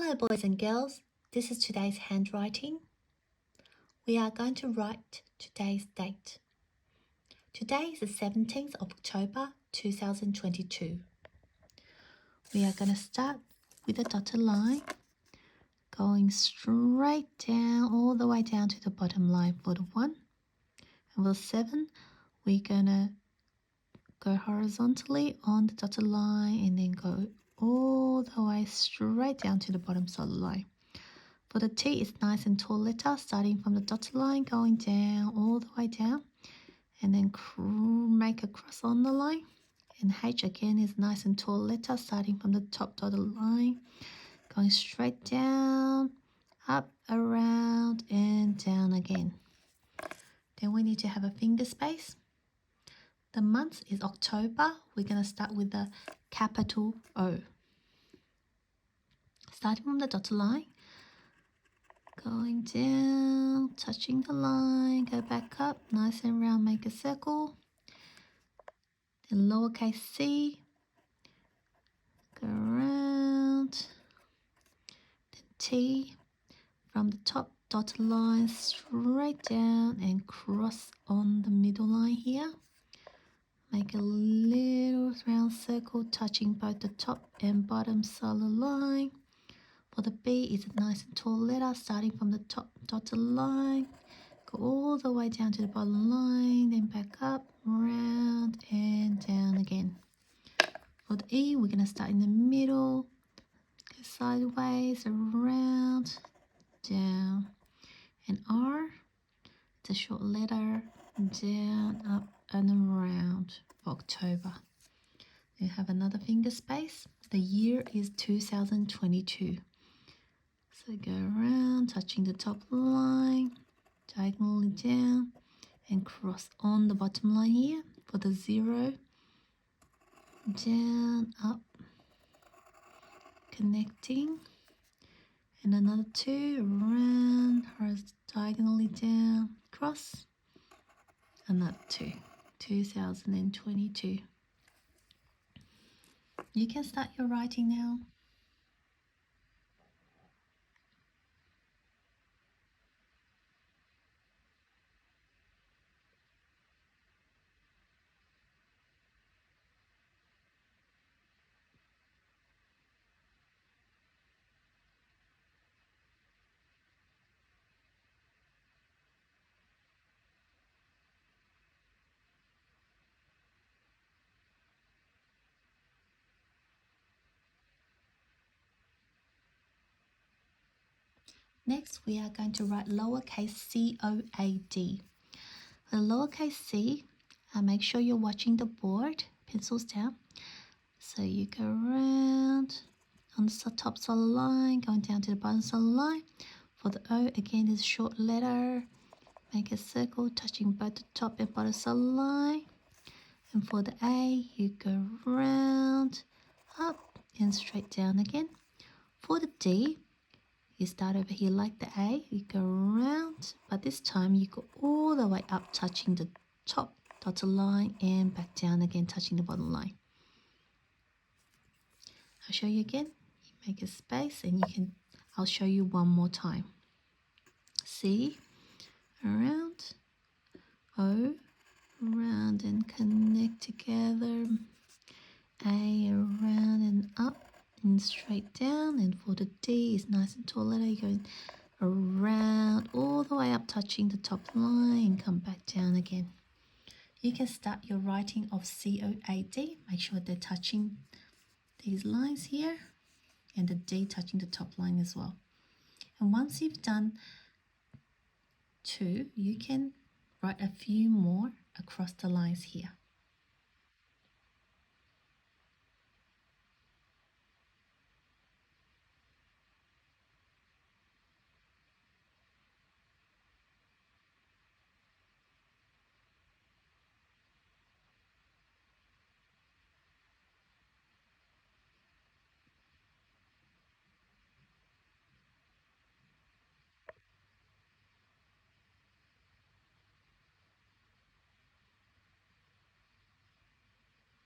Hello boys and girls, this is today's handwriting. We are going to write today's date. Today is the 17th of October 2022. We are going to start with a dotted line, going straight down, all the way down to the bottom line for the 1. And for the 7, we're going to go horizontally on the dotted line and then go all the way straight down to the bottom solid line. For the T, it's nice and tall letter, starting from the dotted line, going down, all the way down, and then make a cross on the line. And H again is nice and tall letter, starting from the top dotted line, going straight down, up, around, and down again. Then we need to have a finger space. The month is October. We're going to start with the capital O. Starting from the dotted line, going down, touching the line, go back up, nice and round, make a circle. Then lowercase c, go around. Then T, from the top dotted line straight down and cross on the middle line here. Make a little round circle touching both the top and bottom solid line. For the B, is a nice and tall letter, starting from the top dotted line, go all the way down to the bottom line, then back up, round, and down again. For the E, we're going to start in the middle, go sideways, around, down. And R, it's a short letter, down, up, and around for October. We have another finger space. The year is 2022. So go around, touching the top line, diagonally down, and cross on the bottom line here for the 0, down, up, connecting, and another 2, around, diagonally down, cross, another 2, 2022. You can start your writing now. Next, we are going to write lowercase c-o-a-d. For the lowercase c, make sure you're watching the board, pencils down. So you go around on the top solid line, going down to the bottom solid line. For the O, again, is a short letter. Make a circle touching both the top and bottom solid line. And for the A, you go round, up, and straight down again. For the D, you start over here like the A, you go around, but this time you go all the way up, touching the top dotted line, and back down again, touching the bottom line. I'll show you again. You make a space, and I'll show you one more time. C, around, O, around and connect together, A, around and up, and straight down. And for the D, is nice and tall letter, you're going around all the way up, touching the top line, and come back down again. You can start your writing of C-O-A-D. Make sure they're touching these lines here, and the D touching the top line as well. And once you've done 2, you can write a few more across the lines here.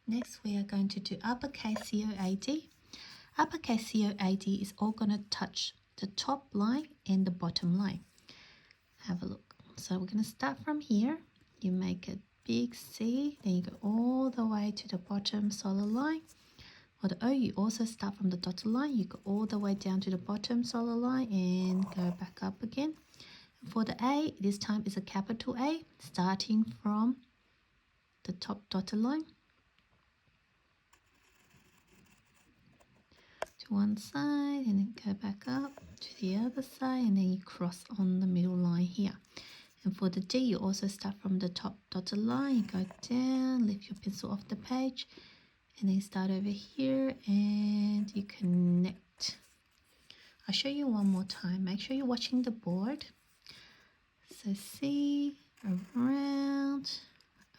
Next, we are going to do uppercase C-O-A-D. uppercase COAD is all going to touch the top line and the bottom line. Have a look. So we're going to start from here. You make a big C, then you go all the way to the bottom solid line. For the O, you also start from the dotted line. You go all the way down to the bottom solid line and go back up again. For the A, this time is a capital A, starting from the top dotted line to one side and then go back up to the other side, and then you cross on the middle line here. And for the D, you also start from the top dotted line. You go down, lift your pencil off the page, and then start over here and you connect. I'll show you one more time. Make sure you're watching the board. So C, around,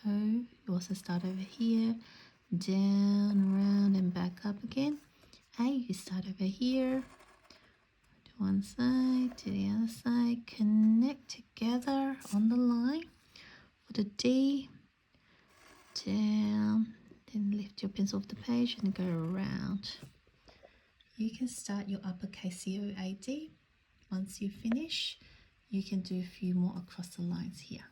O, you also start over here, down, around, and back up again. A, you start over here, to one side, to the other side, connect together on the line. For the D, down, then lift your pencil off the page and go around. You can start your uppercase COAD. Once you finish, you can do a few more across the lines here.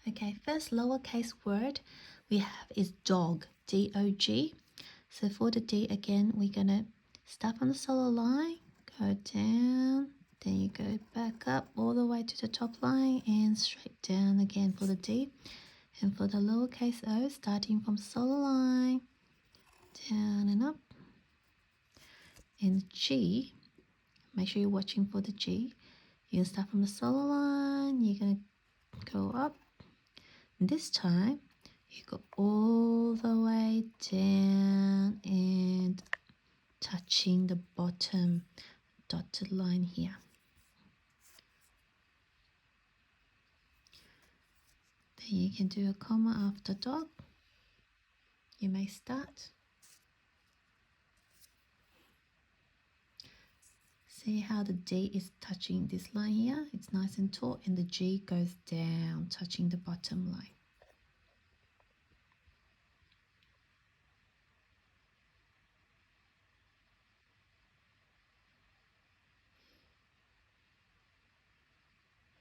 Okay, first lowercase word we have is dog, D-O-G. So for the D again, we're gonna start from the solid line, go down, then you go back up all the way to the top line and straight down again for the D. And for the lowercase o, starting from solid line, down and up. And G, make sure you're watching for the G. You're gonna start from the solid line, you're gonna go up. And this time, you go all the way down and touching the bottom dotted line here. Then you can do a comma after dog. You may start. See how the D is touching this line here? It's nice and tall, and the G goes down, touching the bottom line.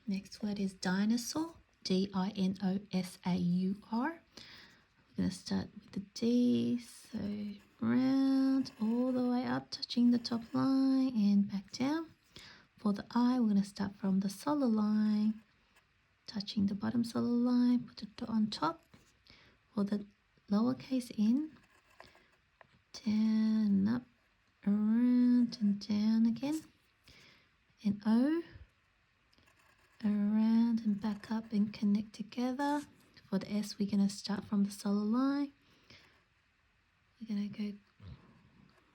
Next word is dinosaur, D-I-N-O-S-A-U-R. We're going to start with the D, so round all the way up, touching the top line and back down. For the I, we're going to start from the solid line, touching the bottom solid line, put the dot on top. For the lowercase n, down, up, around and down again. And O, around and back up and connect together. For the S, we're going to start from the solid line. We're going to go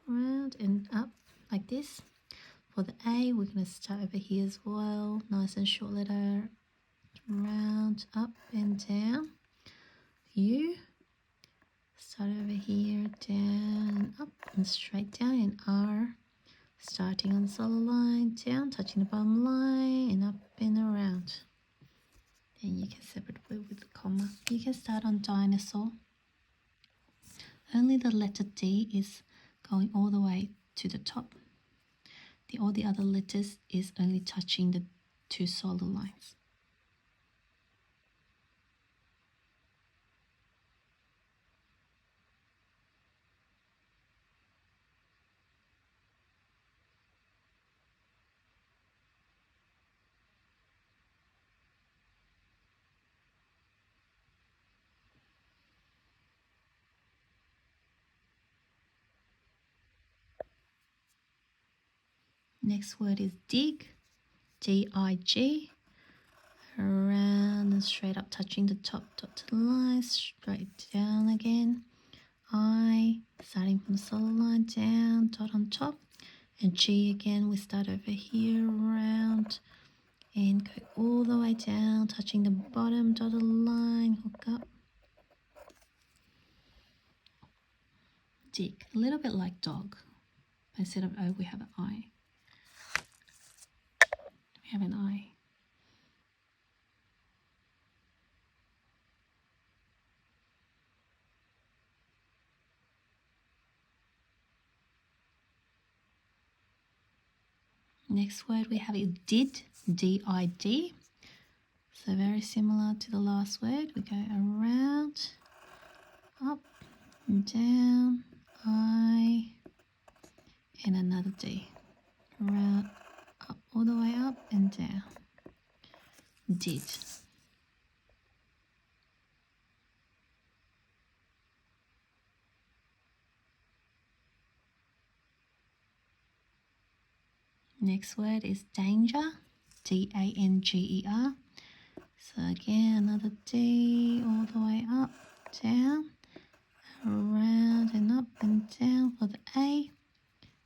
around and up like this. For the A, we're going to start over here as well. Nice and short letter. Round, up and down. U, start over here, down, up and straight down. And R, starting on the solid line, down, touching the bottom line, and up and around. Then you can separate it with a comma. You can start on dinosaur. Only the letter D is going all the way to the top. All the other letters is only touching the two solid lines. Next word is dig, D-I-G. around and straight up, touching the top dotted line, straight down again. I, starting from the solid line, down, dot on top, and G again. We start over here, around, and go all the way down, touching the bottom dotted line, hook up, dig, a little bit like dog. Instead of O, we have an I. We have an I. Next word we have is did, D-I-D. So very similar to the last word. We go around, up, and down, I, and another D. Around, up, all the way up and down. Did. Next word is danger, D-A-N-G-E-R. So again, another D, all the way up, down, around and up and down. For the A,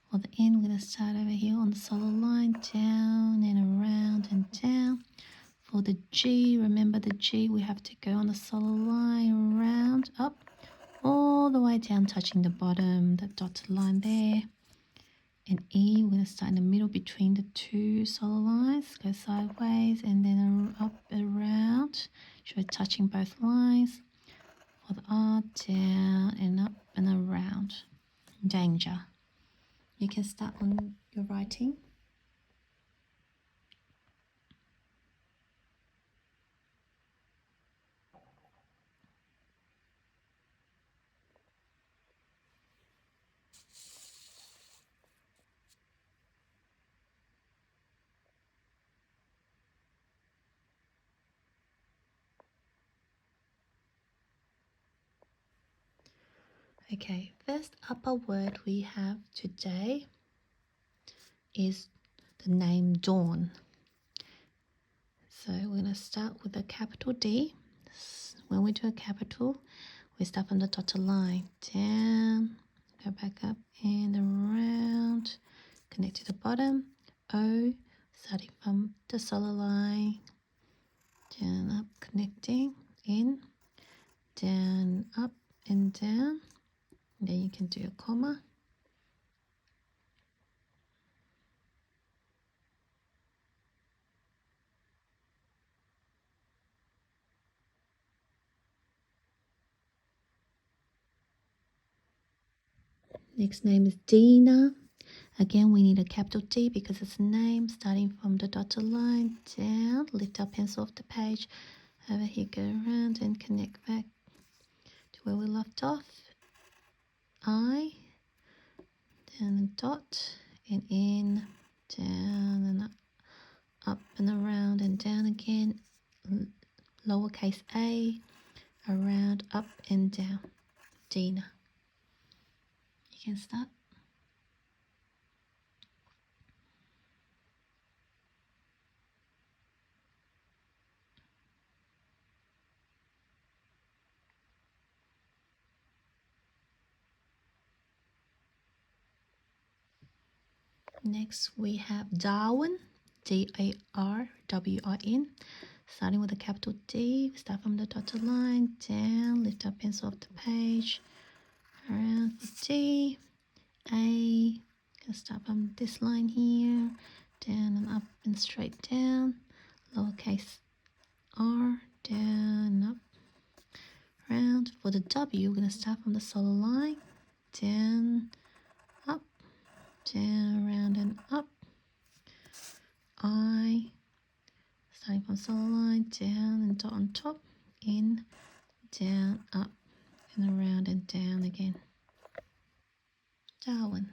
for the N, we're going to start over here on the solid line, down and around and down. For the G, remember the G, we have to go on the solid line, around, up, all the way down, touching the bottom, the dotted line there. And E, we're going to start in the middle between the two solid lines, go sideways and then up, around, so we're touching both lines. For the R, down and up and around. Danger. You can start on your writing. Okay, first upper word we have today is the name Dawn. So we're going to start with a capital D. When we do a capital, we start from the dotted line, down, go back up and around, connect to the bottom, O, starting from the solid line, down, up, connecting, in, down, up and down. And then you can do a comma. Next name is Dina. Again, we need a capital D because it's a name, starting from the dotted line, down, lift our pencil off the page, over here, go around and connect back to where we left off. I, down and dot, and in, down and up and around and down again, lowercase a, around, up and down. Dina. You can start. Next we have Darwin, D-A-R-W-I-N. Starting with a capital D, we start from the dotted line, down, lift our pencil off the page, around for D, A, gonna start from this line here, down and up and straight down, lowercase r, down and up, around. For the W, we're gonna start from the solid line, down, up, down, around and up. I, starting from solid line, down and dot on top, in, down, up and around and down again. Darwin.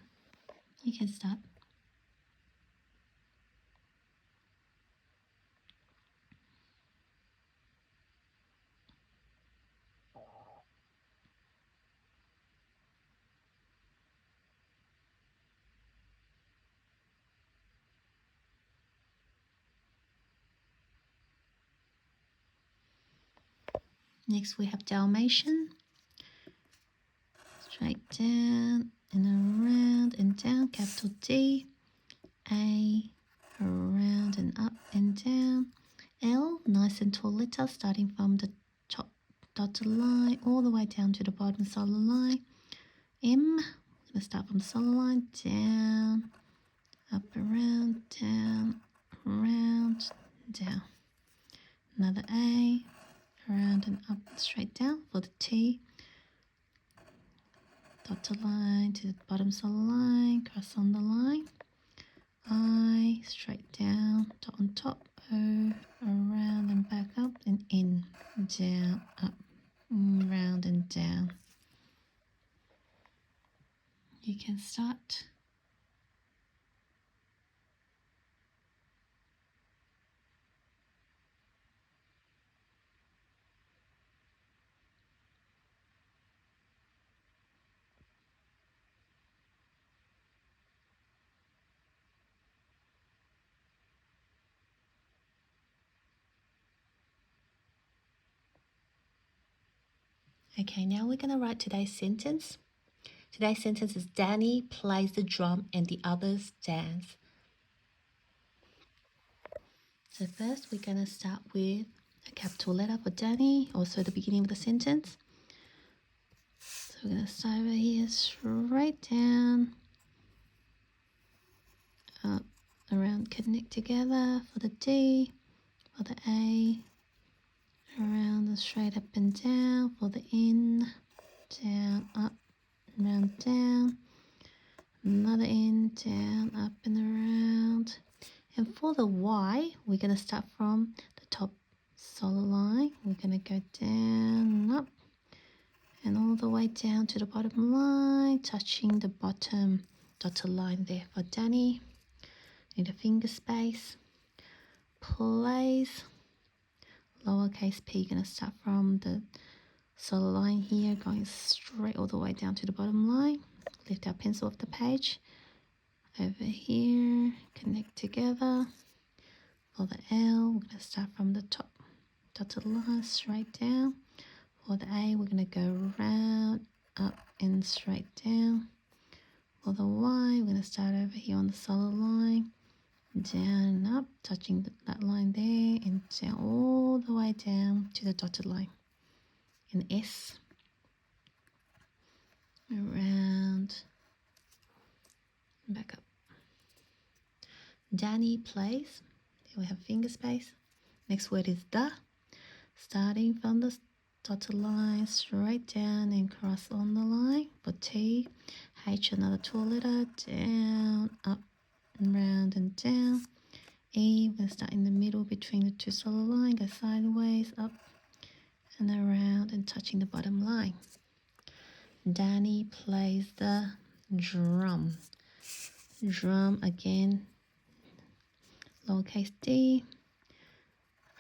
You can start. Next we have Dalmatian. Straight down and around and down, capital D, A, around and up and down, L, nice and tall letter starting from the top dotted line all the way down to the bottom solid line, M, we're going to start from the solid line, down, up, around, down, around, down. Another A, around and up, straight down for the T, dotted line to the bottom solid line, cross on the line, I, straight down, dot on top, O, around and back up, and in, down, up, round and down. You can start. Okay, now we're going to write today's sentence. Today's sentence is Danny plays the drum and the others dance. So first we're going to start with a capital letter for Danny, also the beginning of the sentence. So we're going to start over here, straight down, up, around, connect together for the D, for the A, around and straight up and down for the in, down, up, round, down, another in, down, up and around. And for the Y, we're going to start from the top solid line. We're going to go down, up, and all the way down to the bottom line, touching the bottom dotted line there for Danny. Need a finger space. Plays, lowercase p, going to start from the solid line here, going straight all the way down to the bottom line. Lift our pencil off the page. Over here, connect together. For the L, we're going to start from the top dotted line, straight down. For the A, we're going to go round, up and straight down. For the Y, we're going to start over here on the solid line, down and up, touching that line there, and down all the way down to the dotted line. And S, around, back up. Danny plays. Here we have finger space. Next word is the. Starting from the dotted line, straight down and cross on the line. For T, H, another tall letter, down, up, and round and down. E, we're going to start in the middle between the two solid lines, go sideways, up and around and touching the bottom line. Danny plays the drum. Drum again, lowercase d,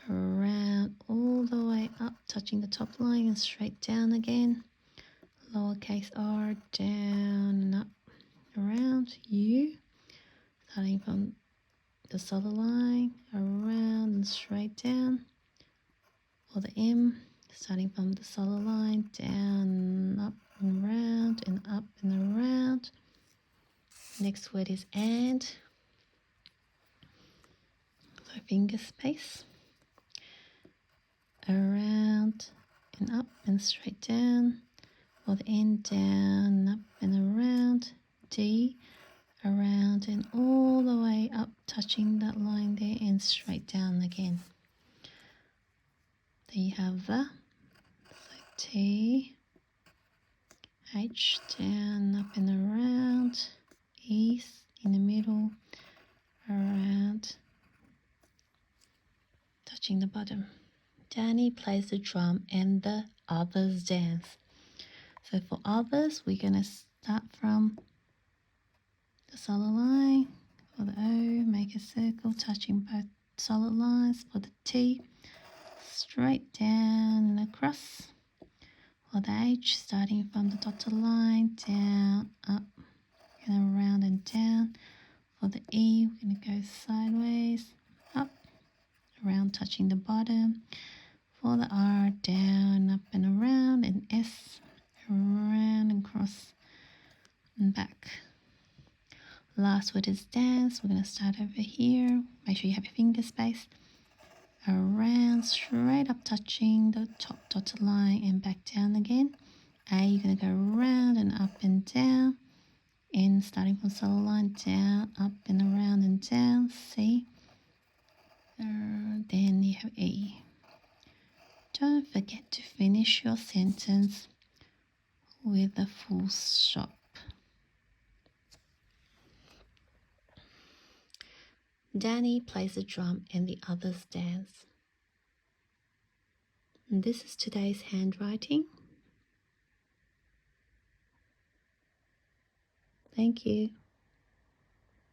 around all the way up, touching the top line and straight down again. Lowercase r, down and up, around. U, starting from the solid line, around and straight down. For the M, starting from the solid line, down, up and around and up and around. Next word is and. So finger space. Around and up and straight down. For the N, down, up and around. D, around and all the way up, touching that line there and straight down again. There you have the. So T, H, down, up and around. E, in the middle, around, touching the bottom. Danny plays the drum and the others dance. So for others, we're going to start from the solid line. For the O, make a circle touching both solid lines. For the T, straight down and across. For the H, starting from the dotted line, down, up, and around and down. For the E, we're going to go sideways, up, around touching the bottom. For the R, down, up and around, and S, around and cross and back. Last word is dance. We're going to start over here. Make sure you have your finger space. Around, straight up touching the top dotted line and back down again. A, you're going to go around and up and down. N, starting from solid line, down, up and around and down. C. Then you have E. Don't forget to finish your sentence with a full stop. Danny plays the drum and the others dance. And this is today's handwriting. Thank you.